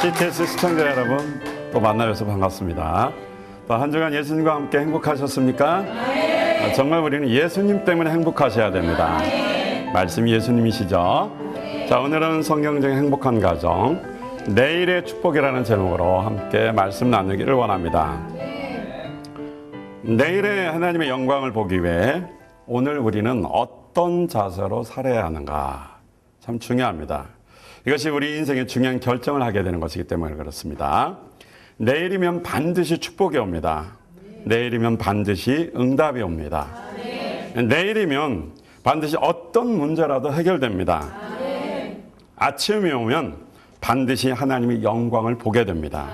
CTS 시청자 여러분, 또 만나뵈서 반갑습니다. 또 한 주간 예수님과 함께 행복하셨습니까? 네. 정말 우리는 예수님 때문에 행복하셔야 됩니다. 네. 말씀이 예수님이시죠? 자, 오늘은 성경적인 행복한 가정, 내일의 축복이라는 제목으로 함께 말씀 나누기를 원합니다. 내일의 하나님의 영광을 보기 위해 오늘 우리는 어떤 자세로 살아야 하는가 참 중요합니다. 이것이 우리 인생의 중요한 결정을 하게 되는 것이기 때문에 그렇습니다. 내일이면 반드시 축복이 옵니다. 내일이면 반드시 응답이 옵니다. 내일이면 반드시 어떤 문제라도 해결됩니다. 아침이 오면 반드시 하나님의 영광을 보게 됩니다.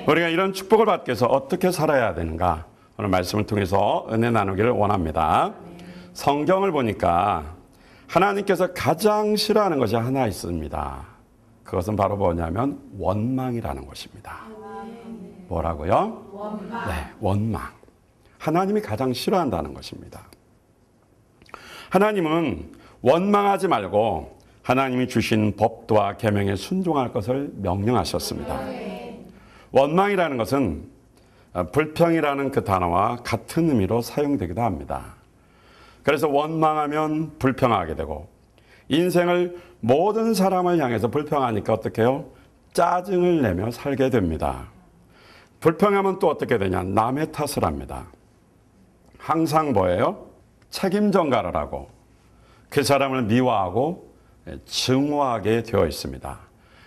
우리가 이런 축복을 받기 위해서 어떻게 살아야 되는가, 오늘 말씀을 통해서 은혜 나누기를 원합니다. 성경을 보니까 하나님께서 가장 싫어하는 것이 하나 있습니다. 그것은 바로 뭐냐면 원망이라는 것입니다. 뭐라고요? 원망. 네, 원망. 하나님이 가장 싫어한다는 것입니다. 하나님은 원망하지 말고 하나님이 주신 법도와 계명에 순종할 것을 명령하셨습니다. 원망이라는 것은 불평이라는 그 단어와 같은 의미로 사용되기도 합니다. 그래서 원망하면 불평하게 되고, 인생을 모든 사람을 향해서 불평하니까 어떻게 해요? 짜증을 내며 살게 됩니다. 불평하면 또 어떻게 되냐? 남의 탓을 합니다. 항상 뭐예요? 책임 전가를 하고 그 사람을 미워하고 증오하게 되어 있습니다.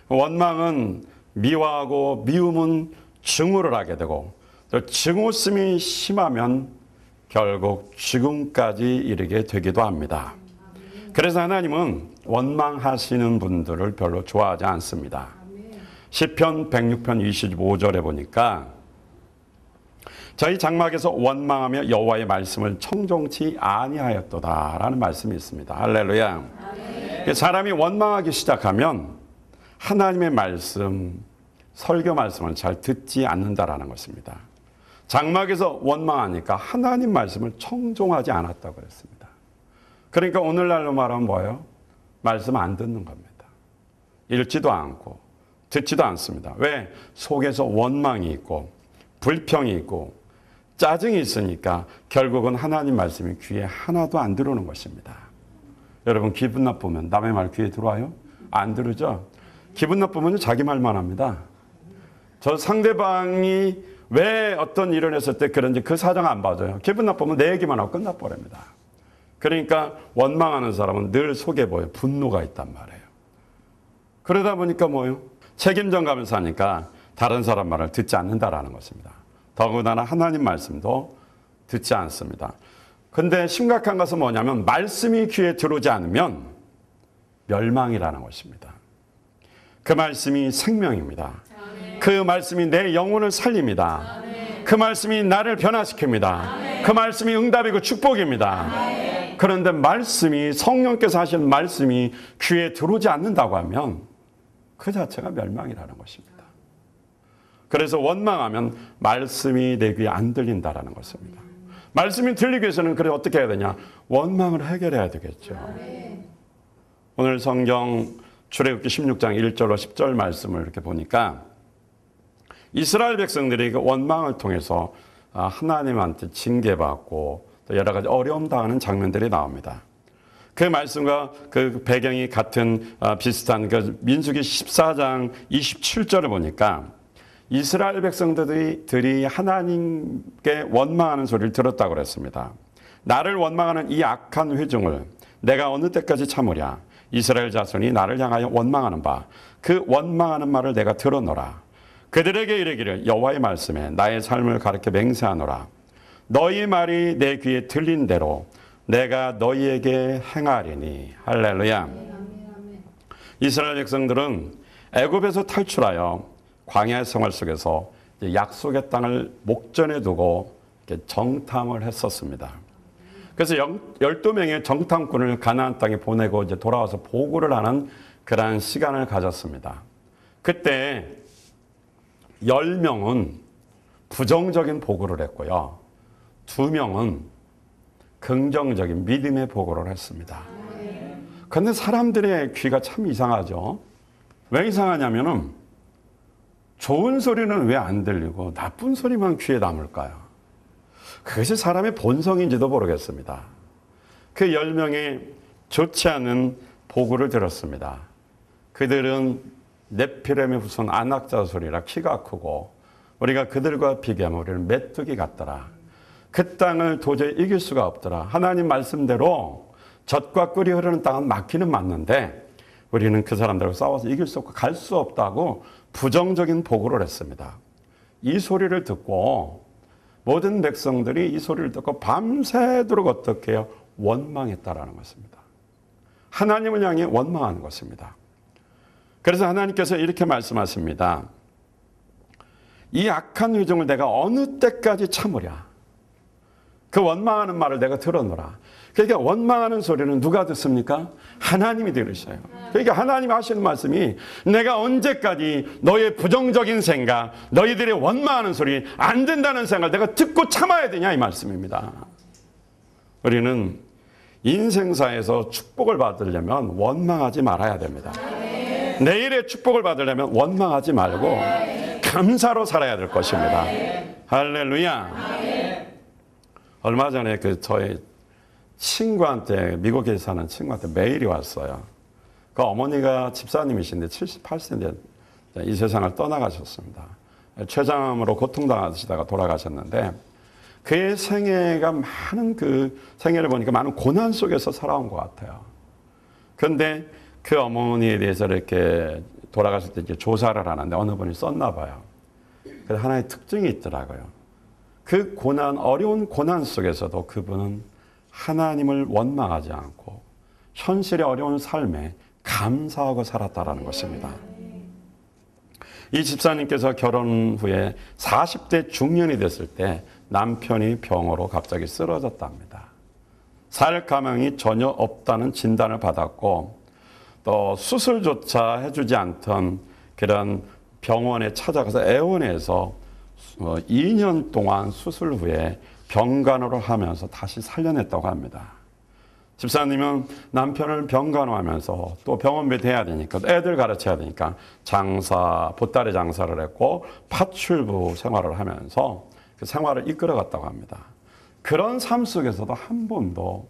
원망은 미워하고 미움은 증오를 하게 되고, 또 증오심이 심하면 결국 죽음까지 이르게 되기도 합니다. 그래서 하나님은 원망하시는 분들을 별로 좋아하지 않습니다. 시편 106편 25절에 보니까 저희 장막에서 원망하며 여호와의 말씀을 청종치 아니하였도다라는 말씀이 있습니다. 할렐루야. 사람이 원망하기 시작하면 하나님의 말씀, 설교 말씀을 잘 듣지 않는다라는 것입니다. 장막에서 원망하니까 하나님 말씀을 청종하지 않았다고 그랬습니다. 그러니까 오늘날로 말하면 뭐예요? 말씀 안 듣는 겁니다. 읽지도 않고 듣지도 않습니다. 왜? 속에서 원망이 있고 불평이 있고 짜증이 있으니까 결국은 하나님 말씀이 귀에 하나도 안 들어오는 것입니다. 여러분, 기분 나쁘면 남의 말 귀에 들어와요? 안 들으죠? 기분 나쁘면 자기 말만 합니다. 저 상대방이 왜 어떤 일을 했을 때 그런지 그 사정 안 봐줘요. 기분 나쁘면 내 얘기만 하고 끝나버립니다. 그러니까 원망하는 사람은 늘 속에 뭐예요? 분노가 있단 말이에요. 그러다 보니까 뭐예요? 책임져 가면서 하니까 다른 사람 말을 듣지 않는다라는 것입니다. 더군다나 하나님 말씀도 듣지 않습니다. 근데 심각한 것은 뭐냐면 말씀이 귀에 들어오지 않으면 멸망이라는 것입니다. 그 말씀이 생명입니다. 그 말씀이 내 영혼을 살립니다. 그 말씀이 나를 변화시킵니다. 그 말씀이 응답이고 축복입니다. 그런데 말씀이, 성령께서 하신 말씀이 귀에 들어오지 않는다고 하면 그 자체가 멸망이라는 것입니다. 그래서 원망하면 말씀이 내 귀에 안 들린다라는 것입니다. 말씀이 들리기 위해서는 그래 어떻게 해야 되냐? 원망을 해결해야 되겠죠. 오늘 성경 출애굽기 16장 1절로 10절 말씀을 이렇게 보니까 이스라엘 백성들이 그 원망을 통해서 하나님한테 징계받고 또 여러 가지 어려움 당하는 장면들이 나옵니다. 그 말씀과 그 배경이 같은 비슷한 그 민수기 14장 27절을 보니까 이스라엘 백성들이 하나님께 원망하는 소리를 들었다고 그랬습니다. 나를 원망하는 이 악한 회중을 내가 어느 때까지 참으랴? 이스라엘 자손이 나를 향하여 원망하는 바 그 원망하는 말을 내가 들어노라. 그들에게 이르기를 여호와의 말씀에 나의 삶을 가르쳐 맹세하노라. 너희 말이 내 귀에 들린 대로 내가 너희에게 행하리니. 할렐루야. 이스라엘 백성들은 애굽에서 탈출하여 광야 생활 속에서 약속의 땅을 목전에 두고 정탐을 했었습니다. 그래서 12명의 정탐꾼을 가나안 땅에 보내고 이제 돌아와서 보고를 하는 그러한 시간을 가졌습니다. 그때 10명은 부정적인 보고를 했고요. 2명은 긍정적인 믿음의 보고를 했습니다. 그런데 사람들의 귀가 참 이상하죠. 왜 이상하냐면은 좋은 소리는 왜 안 들리고 나쁜 소리만 귀에 남을까요? 그것이 사람의 본성인지도 모르겠습니다. 그 10명이 좋지 않은 보고를 들었습니다. 그들은 네피렘의 후손 안악자 소리라 키가 크고 우리가 그들과 비교하면 우리는 메뚜기 같더라. 그 땅을 도저히 이길 수가 없더라. 하나님 말씀대로 젖과 꿀이 흐르는 땅은 맞기는 맞는데 우리는 그 사람들과 싸워서 이길 수 없고 갈 수 없다고 부정적인 보고를 했습니다. 이 소리를 듣고 모든 백성들이 이 소리를 듣고 밤새도록 어떻게 해요? 원망했다라는 것입니다. 하나님을 향해 원망하는 것입니다. 그래서 하나님께서 이렇게 말씀하십니다. 이 악한 회중을 내가 어느 때까지 참으랴. 그 원망하는 말을 내가 들어놓으라. 그러니까 원망하는 소리는 누가 듣습니까? 하나님이 들으셔요. 그러니까 하나님 하시는 말씀이 내가 언제까지 너의 부정적인 생각, 너희들의 원망하는 소리, 안 된다는 생각을 내가 듣고 참아야 되냐 이 말씀입니다. 우리는 인생사에서 축복을 받으려면 원망하지 말아야 됩니다. 내일의 축복을 받으려면 원망하지 말고 감사로 살아야 될 것입니다. 할렐루야. 얼마 전에 저희 친구한테, 미국에 사는 친구한테 메일이 왔어요. 그 어머니가 집사님이신데 78세인데 이 세상을 떠나가셨습니다. 췌장암으로 고통당하시다가 돌아가셨는데 그의 생애가 많은 생애를 보니까 많은 고난 속에서 살아온 것 같아요. 그런데 그 어머니에 대해서 이렇게 돌아가실 때 이제 조사를 하는데 어느 분이 썼나 봐요. 그래서 하나의 특징이 있더라고요. 그 어려운 고난 속에서도 그분은 하나님을 원망하지 않고 현실의 어려운 삶에 감사하고 살았다라는 것입니다. 이 집사님께서 결혼 후에 40대 중년이 됐을 때 남편이 병으로 갑자기 쓰러졌답니다. 살 가망이 전혀 없다는 진단을 받았고 또 수술조차 해주지 않던 그런 병원에 찾아가서 애원해서 2년 동안 수술 후에 병간호를 하면서 다시 살려냈다고 합니다. 집사님은 남편을 병간호하면서 또 병원비 대야 되니까 애들 가르쳐야 되니까 보따리 장사를 했고 파출부 생활을 하면서 그 생활을 이끌어갔다고 합니다. 그런 삶 속에서도 한 번도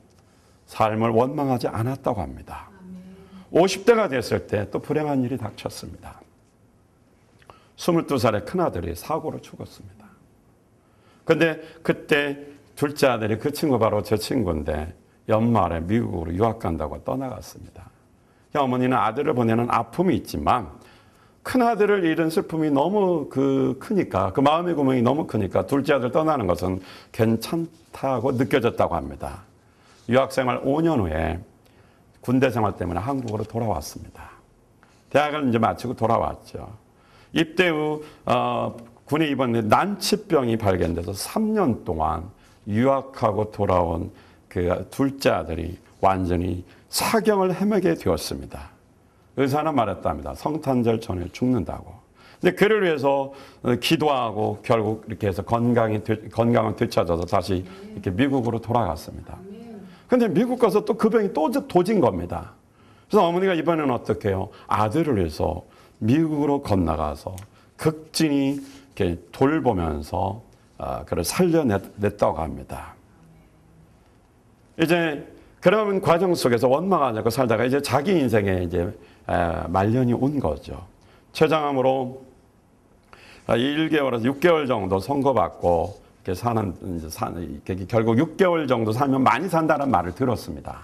삶을 원망하지 않았다고 합니다. 50대가 됐을 때 또 불행한 일이 닥쳤습니다. 22살의 큰아들이 사고로 죽었습니다. 근데 그때 둘째 아들이 그 친구 바로 제 친구인데 연말에 미국으로 유학 간다고 떠나갔습니다. 어머니는 아들을 보내는 아픔이 있지만 큰아들을 잃은 슬픔이 너무 크니까 그 마음의 구멍이 너무 크니까 둘째 아들 떠나는 것은 괜찮다고 느껴졌다고 합니다. 유학생활 5년 후에 군대 생활 때문에 한국으로 돌아왔습니다. 대학을 이제 마치고 돌아왔죠. 입대 후 군에 입원해 난치병이 발견돼서 3년 동안 유학하고 돌아온 그 둘째 아들이 완전히 사경을 헤매게 되었습니다. 의사는 말했답니다. 성탄절 전에 죽는다고. 근데 그를 위해서 기도하고 결국 이렇게 해서 건강은 되찾아서 다시 이렇게 미국으로 돌아갔습니다. 근데 미국 가서 또 그 병이 또 도진 겁니다. 그래서 어머니가 이번에는 어떻게 해요? 아들을 위해서 미국으로 건너가서 극진히 이렇게 돌보면서 그를 살려냈다고 합니다. 이제 그런 과정 속에서 원망하지 않고 살다가 이제 자기 인생에 이제 말년이 온 거죠. 췌장암으로 1개월에서 6개월 정도 선고받고 이렇게 결국 6개월 정도 살면 많이 산다는 말을 들었습니다.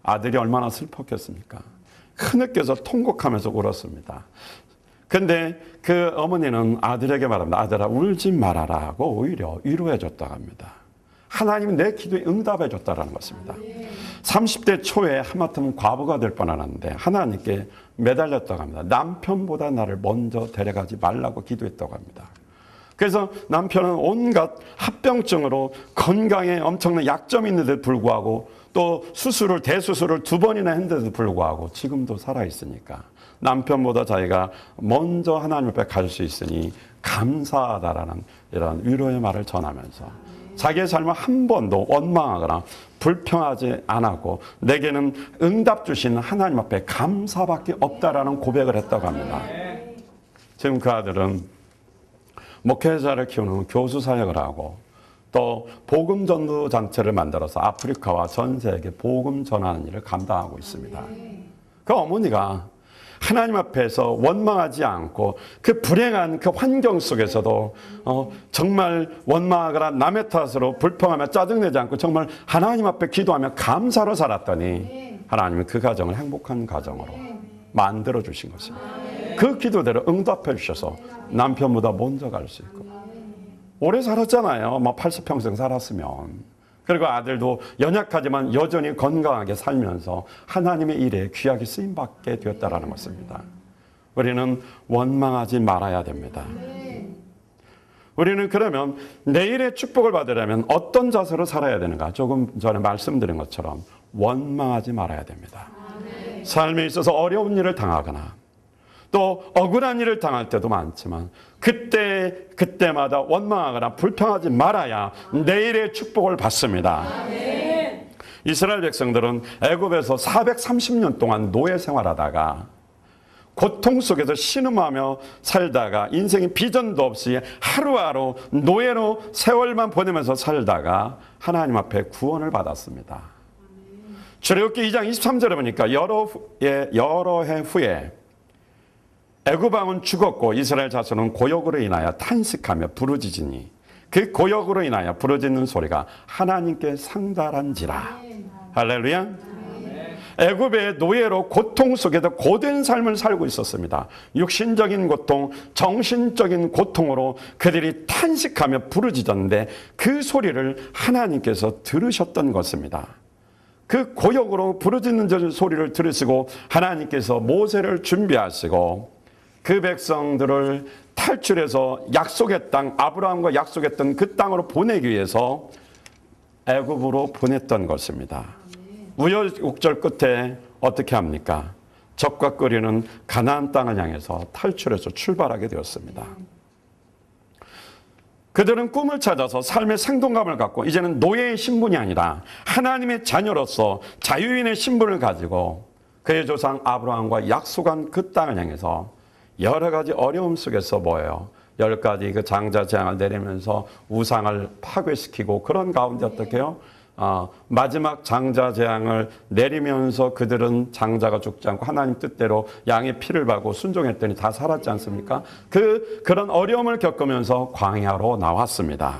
아들이 얼마나 슬펐겠습니까? 흐느껴서 통곡하면서 울었습니다. 근데 그 어머니는 아들에게 말합니다. 아들아 울지 말아라고 오히려 위로해 줬다고 합니다. 하나님은 내 기도에 응답해 줬다라는 것입니다. 30대 초에 하마터면 과부가 될 뻔하는데 하나님께 매달렸다고 합니다. 남편보다 나를 먼저 데려가지 말라고 기도했다고 합니다. 그래서 남편은 온갖 합병증으로 건강에 엄청난 약점이 있는데도 불구하고 또 대수술을 2번이나 했는데도 불구하고 지금도 살아있으니까 남편보다 자기가 먼저 하나님 앞에 갈 수 있으니 감사하다라는 이런 위로의 말을 전하면서 자기의 삶을 한 번도 원망하거나 불평하지 않았고 내게는 응답 주시는 하나님 앞에 감사밖에 없다라는 고백을 했다고 합니다. 지금 그 아들은 목회자를 키우는 교수 사역을 하고 또 복음 전도 단체를 만들어서 아프리카와 전 세계 복음 전하는 일을 감당하고 있습니다. 그 어머니가 하나님 앞에서 원망하지 않고 그 불행한 그 환경 속에서도 정말 원망하거나 남의 탓으로 불평하며 짜증내지 않고 정말 하나님 앞에 기도하며 감사로 살았더니 하나님은 그 가정을 행복한 가정으로 만들어 주신 것입니다. 그 기도대로 응답해 주셔서 남편보다 먼저 갈 수 있고 오래 살았잖아요. 80평생 살았으면. 그리고 아들도 연약하지만 여전히 건강하게 살면서 하나님의 일에 귀하게 쓰임받게 되었다는 것입니다. 우리는 원망하지 말아야 됩니다. 우리는 그러면 내일의 축복을 받으려면 어떤 자세로 살아야 되는가? 조금 전에 말씀드린 것처럼 원망하지 말아야 됩니다. 삶에 있어서 어려운 일을 당하거나 또 억울한 일을 당할 때도 많지만 그때마다 원망하거나 불평하지 말아야 내일의 축복을 받습니다. 이스라엘 백성들은 애굽에서 430년 동안 노예 생활하다가 고통 속에서 신음하며 살다가 인생에 비전도 없이 하루하루 노예로 세월만 보내면서 살다가 하나님 앞에 구원을 받았습니다. 출애굽기 2장 23절에 보니까 여러 해 후에 애굽 왕은 죽었고 이스라엘 자손은 고역으로 인하여 탄식하며 부르짖으니 그 고역으로 인하여 부르짖는 소리가 하나님께 상달한지라. 할렐루야. 애굽의 노예로 고통 속에서 고된 삶을 살고 있었습니다. 육신적인 고통, 정신적인 고통으로 그들이 탄식하며 부르짖었는데 그 소리를 하나님께서 들으셨던 것입니다. 그 고역으로 부르짖는 소리를 들으시고 하나님께서 모세를 준비하시고 그 백성들을 탈출해서 약속의 땅, 아브라함과 약속했던 그 땅으로 보내기 위해서 애굽으로 보냈던 것입니다. 우여곡절 끝에 어떻게 합니까? 적과 끓이는 가나안 땅을 향해서 탈출해서 출발하게 되었습니다. 그들은 꿈을 찾아서 삶의 생동감을 갖고 이제는 노예의 신분이 아니라 하나님의 자녀로서 자유인의 신분을 가지고 그의 조상 아브라함과 약속한 그 땅을 향해서 여러 가지 어려움 속에서 뭐예요? 10가지 그 장자 재앙을 내리면서 우상을 파괴시키고 그런 가운데 어떻게 해요? 마지막 장자 재앙을 내리면서 그들은 장자가 죽지 않고 하나님 뜻대로 양의 피를 받고 순종했더니 다 살았지 않습니까? 그런 어려움을 겪으면서 광야로 나왔습니다.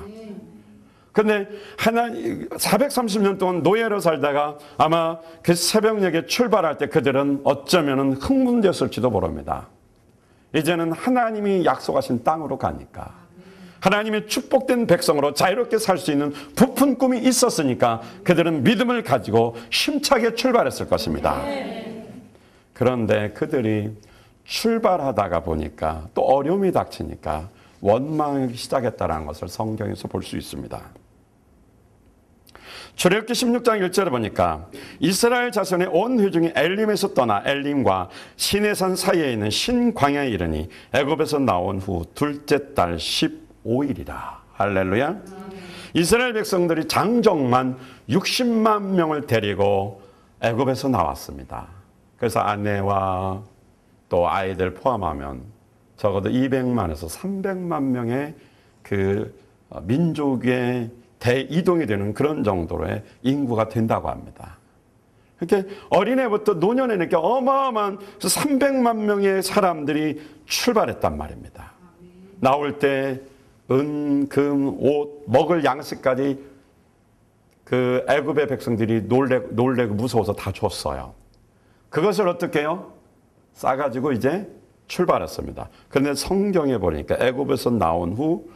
근데 430년 동안 노예로 살다가 아마 그 새벽녘에 출발할 때 그들은 어쩌면은 흥분됐을지도 모릅니다. 이제는 하나님이 약속하신 땅으로 가니까 하나님의 축복된 백성으로 자유롭게 살 수 있는 부푼 꿈이 있었으니까 그들은 믿음을 가지고 힘차게 출발했을 것입니다. 그런데 그들이 출발하다가 보니까 또 어려움이 닥치니까 원망하기 시작했다는 것을 성경에서 볼 수 있습니다. 출애굽기 16장 1절에 보니까 이스라엘 자손의 온 회중이 엘림에서 떠나 엘림과 시내산 사이에 있는 신광야에 이르니 애굽에서 나온 후 둘째 달 15일이라. 할렐루야. 이스라엘 백성들이 장정만 60만 명을 데리고 애굽에서 나왔습니다. 그래서 아내와 또 아이들 포함하면 적어도 200만에서 300만 명의 그 민족의 대이동이 되는 그런 정도의 인구가 된다고 합니다. 이렇게 어린애부터 노년에 이렇게 어마어마한 300만 명의 사람들이 출발했단 말입니다. 나올 때 은, 금, 옷, 먹을 양식까지 그 애굽의 백성들이 놀래고 무서워서 다 줬어요. 그것을 어떻게 해요? 싸가지고 이제 출발했습니다. 그런데 성경에 보니까 애굽에서 나온 후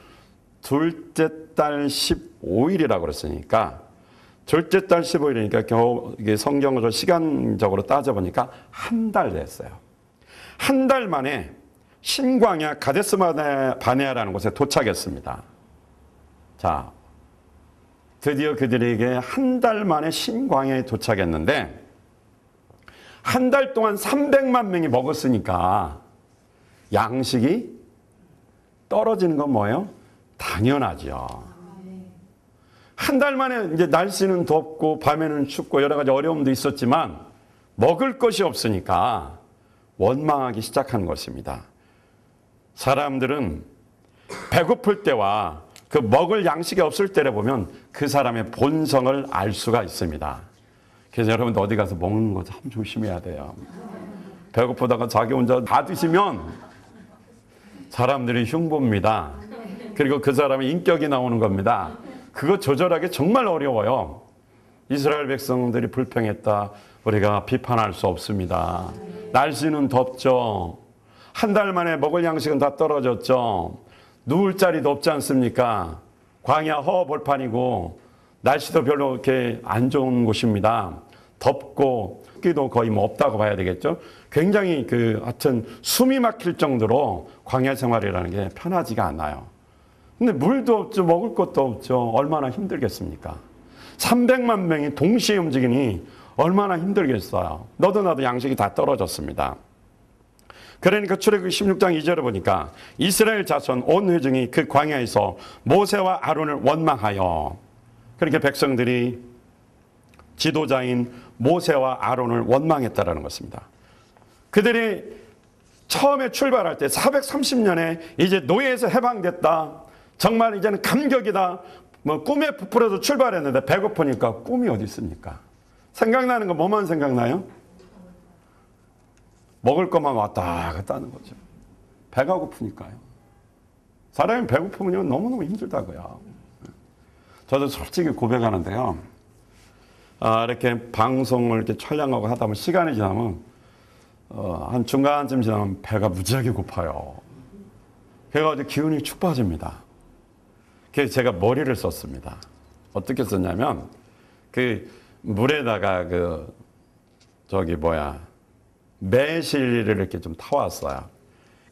둘째 달 15일이라고 그랬으니까 둘째 달 15일이니까 겨우 이게 성경으로 시간적으로 따져보니까 한 달 됐어요. 한 달 만에 신광야 가데스 바네아라는 곳에 도착했습니다. 자, 드디어 그들에게 한 달 만에 신광야에 도착했는데 한 달 동안 300만 명이 먹었으니까 양식이 떨어지는 건 뭐예요? 당연하죠. 한 달 만에 이제 날씨는 덥고 밤에는 춥고 여러 가지 어려움도 있었지만 먹을 것이 없으니까 원망하기 시작한 것입니다. 사람들은 배고플 때와 그 먹을 양식이 없을 때를 보면 그 사람의 본성을 알 수가 있습니다. 그래서 여러분도 어디 가서 먹는 거 참 조심해야 돼요. 배고프다가 자기 혼자 다 드시면 사람들이 흉보입니다. 그리고 그 사람의 인격이 나오는 겁니다. 그거 조절하기 정말 어려워요. 이스라엘 백성들이 불평했다. 우리가 비판할 수 없습니다. 날씨는 덥죠. 한 달 만에 먹을 양식은 다 떨어졌죠. 누울 자리도 없지 않습니까? 광야 허허벌판이고 날씨도 별로 이렇게 안 좋은 곳입니다. 덥고 습기도 거의 뭐 없다고 봐야 되겠죠. 굉장히 하여튼 숨이 막힐 정도로 광야 생활이라는 게 편하지가 않아요. 근데 물도 없죠. 먹을 것도 없죠. 얼마나 힘들겠습니까? 300만 명이 동시에 움직이니 얼마나 힘들겠어요. 너도 나도 양식이 다 떨어졌습니다. 그러니까 출애굽기 16장 2절을 보니까 이스라엘 자손 온 회중이 그 광야에서 모세와 아론을 원망하여, 그렇게 백성들이 지도자인 모세와 아론을 원망했다라는 것입니다. 그들이 처음에 출발할 때 430년에 이제 노예에서 해방됐다. 정말 이제는 감격이다. 꿈에 부풀어서 출발했는데 배고프니까 꿈이 어디 있습니까? 생각나는 거 뭐만 생각나요? 먹을 것만 왔다 갔다 하는 거죠. 배가 고프니까요. 사람이 배고프면 너무너무 힘들다고요. 저도 솔직히 고백하는데요. 이렇게 방송을 이렇게 촬영하고 하다 보면 시간이 지나면 한 중간쯤 지나면 배가 무지하게 고파요. 그래가지고 기운이 축 빠집니다. 그래서 제가 머리를 썼습니다. 어떻게 썼냐면 물에다가 매실을 이렇게 좀 타왔어요.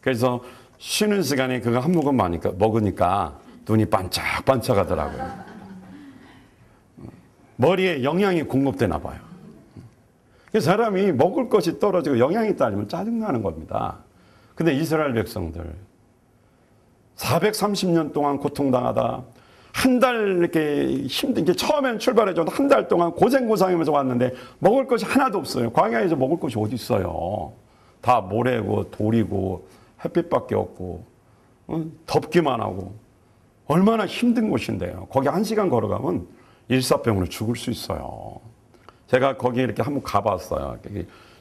그래서 쉬는 시간에 그거 한 모금 먹으니까 눈이 반짝반짝하더라고요. 머리에 영양이 공급되나 봐요. 사람이 먹을 것이 떨어지고 영양이 딸리면 짜증나는 겁니다. 근데 이스라엘 백성들 430년 동안 고통당하다 한 달 이렇게 힘든 게 처음엔 출발해서 한 달 동안 고생고생하면서 왔는데 먹을 것이 하나도 없어요. 광야에서 먹을 것이 어디 있어요. 다 모래고 돌이고 햇빛밖에 없고 덥기만 하고 얼마나 힘든 곳인데요. 거기 1시간 걸어가면 일사병으로 죽을 수 있어요. 제가 거기 이렇게 한번 가봤어요.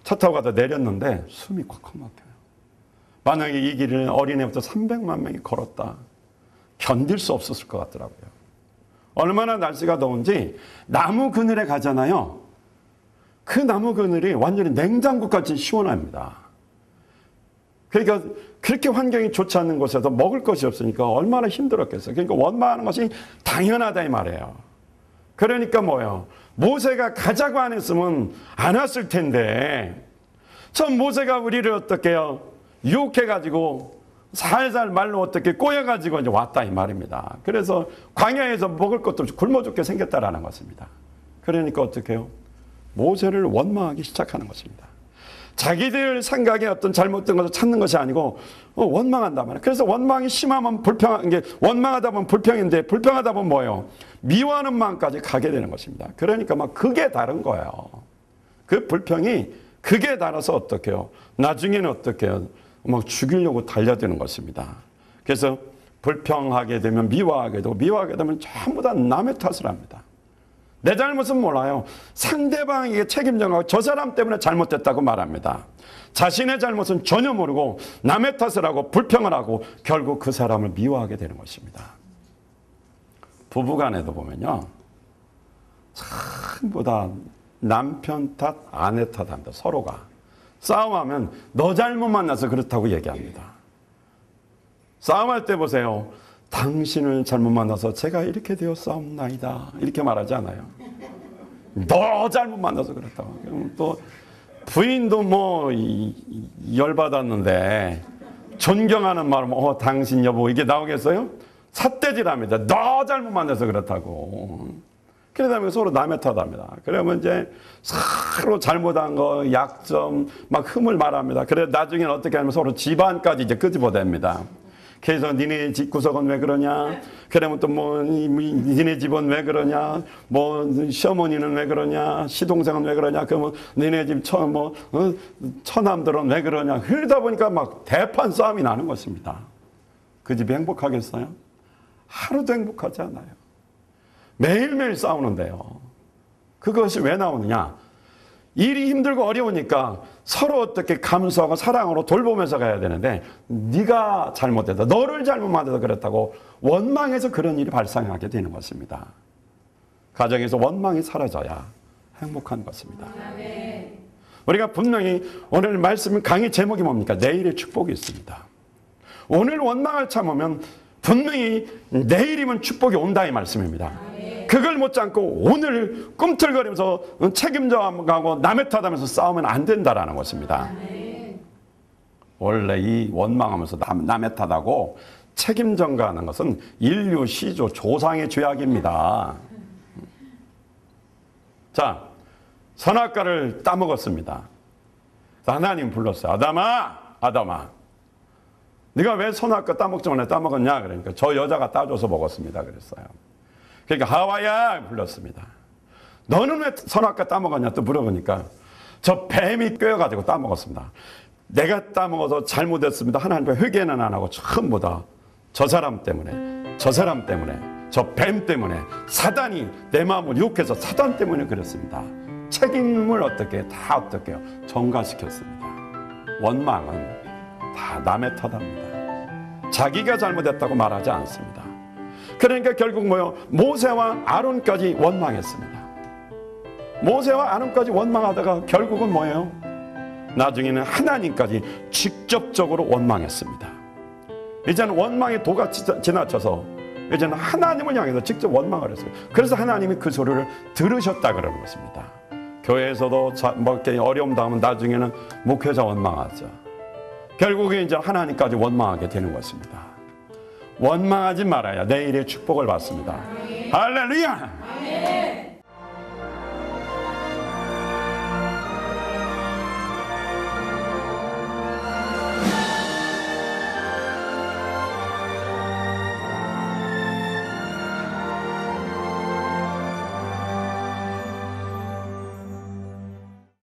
차 타고 가다 내렸는데 숨이 콱콱 막혀요. 만약에 이 길을 어린애부터 300만 명이 걸었다. 견딜 수 없었을 것 같더라고요. 얼마나 날씨가 더운지 나무 그늘에 가잖아요. 그 나무 그늘이 완전히 냉장고같이 시원합니다. 그러니까 그렇게 환경이 좋지 않는 곳에서 먹을 것이 없으니까 얼마나 힘들었겠어요. 그러니까 원망하는 것이 당연하다 이 말이에요. 그러니까 뭐예요? 모세가 가자고 안 했으면 안 왔을 텐데 전 모세가 우리를 어떻게 해요? 유혹해가지고 살살 말로 어떻게 꼬여가지고 이제 왔다 이 말입니다. 그래서 광야에서 먹을 것도 없이 굶어 죽게 생겼다라는 것입니다. 그러니까 어떻게 해요? 모세를 원망하기 시작하는 것입니다. 자기들 생각에 어떤 잘못된 것을 찾는 것이 아니고 원망한단 말이에요. 그래서 원망이 심하면 불평한 게 원망하다 보면 불평인데 불평하다 보면 뭐예요? 미워하는 마음까지 가게 되는 것입니다. 그러니까 막 극에 다른 거예요. 그 불평이 극에 달아서 어떻게 해요? 나중에는 어떻게 해요? 막 죽이려고 달려드는 것입니다. 그래서 불평하게 되면 미워하게 되고 미워하게 되면 전부 다 남의 탓을 합니다. 내 잘못은 몰라요. 상대방에게 책임져가고 저 사람 때문에 잘못됐다고 말합니다. 자신의 잘못은 전혀 모르고 남의 탓을 하고 불평을 하고 결국 그 사람을 미워하게 되는 것입니다. 부부간에도 보면요. 전부 다 남편 탓, 아내 탓합니다. 서로가. 싸움하면 너 잘못 만나서 그렇다고 얘기합니다. 싸움할 때 보세요. 당신을 잘못 만나서 제가 이렇게 되었사옵나이다. 이렇게 말하지 않아요. 너 잘못 만나서 그렇다고. 그럼 또 부인도 뭐 열받았는데 존경하는 마음으로 당신 여보 이게 나오겠어요? 삿대질합니다. 너 잘못 만나서 그렇다고. 그러다 보면 서로 남의 탓합니다. 그러면 이제 서로 잘못한 거, 약점, 막 흠을 말합니다. 그래 나중에는 어떻게 하면 서로 집안까지 이제 끄집어댑니다. 그래서 니네 집 구석은 왜 그러냐? 그러면 또 뭐 니네 집은 왜 그러냐? 뭐 시어머니는 왜 그러냐? 시동생은 왜 그러냐? 그러면 니네 집 처남들은 왜 그러냐? 그러다 보니까 막 대판 싸움이 나는 것입니다. 그 집이 행복하겠어요? 하루도 행복하지 않아요. 매일매일 싸우는데요. 그것이 왜 나오느냐? 일이 힘들고 어려우니까 서로 어떻게 감수하고 사랑으로 돌보면서 가야 되는데 네가 잘못해서 너를 잘못 만들어서 그렇다고 원망해서 그런 일이 발생하게 되는 것입니다. 가정에서 원망이 사라져야 행복한 것입니다. 우리가 분명히 오늘 말씀 강의 제목이 뭡니까? 내일의 축복이 있습니다. 오늘 원망을 참으면 분명히 내일이면 축복이 온다 이 말씀입니다. 그걸 못 참고 오늘 꿈틀거리면서 책임져가고 남의 탓하면서 싸우면 안 된다라는 것입니다. 원래 이 원망하면서 남의 탓하고 책임 전가하는 것은 인류 시조 조상의 죄악입니다. 자, 선악과를 따먹었습니다. 하나님 불렀어요. 아담아, 네가 왜 선악과 따먹지 말래 따먹었냐? 그러니까 저 여자가 따줘서 먹었습니다. 그랬어요. 그러니까 하와야 불렀습니다. 너는 왜 선악과 따먹었냐? 또 물어보니까 저 뱀이 꿰어가지고 따먹었습니다. 내가 따먹어서 잘못했습니다. 하나님 회개는 안 하고 전부 다 저 사람 때문에, 저 뱀 때문에 사단이 내 마음을 유혹해서 사단 때문에 그랬습니다. 책임을 어떻게 전가시켰습니다. 원망은 다 남의 탓합니다. 자기가 잘못했다고 말하지 않습니다. 그러니까 결국 뭐요? 모세와 아론까지 원망했습니다. 모세와 아론까지 원망하다가 결국은 뭐예요? 나중에는 하나님까지 직접적으로 원망했습니다. 이제는 원망의 도가 지나쳐서 이제는 하나님을 향해서 직접 원망을 했어요. 그래서 하나님이 그 소리를 들으셨다 그러는 것입니다. 교회에서도 뭐 어려움 당하면 나중에는 목회자 원망하죠. 결국에 이제 하나님까지 원망하게 되는 것입니다. 원망하지 말아야 내일의 축복을 받습니다. 할렐루야!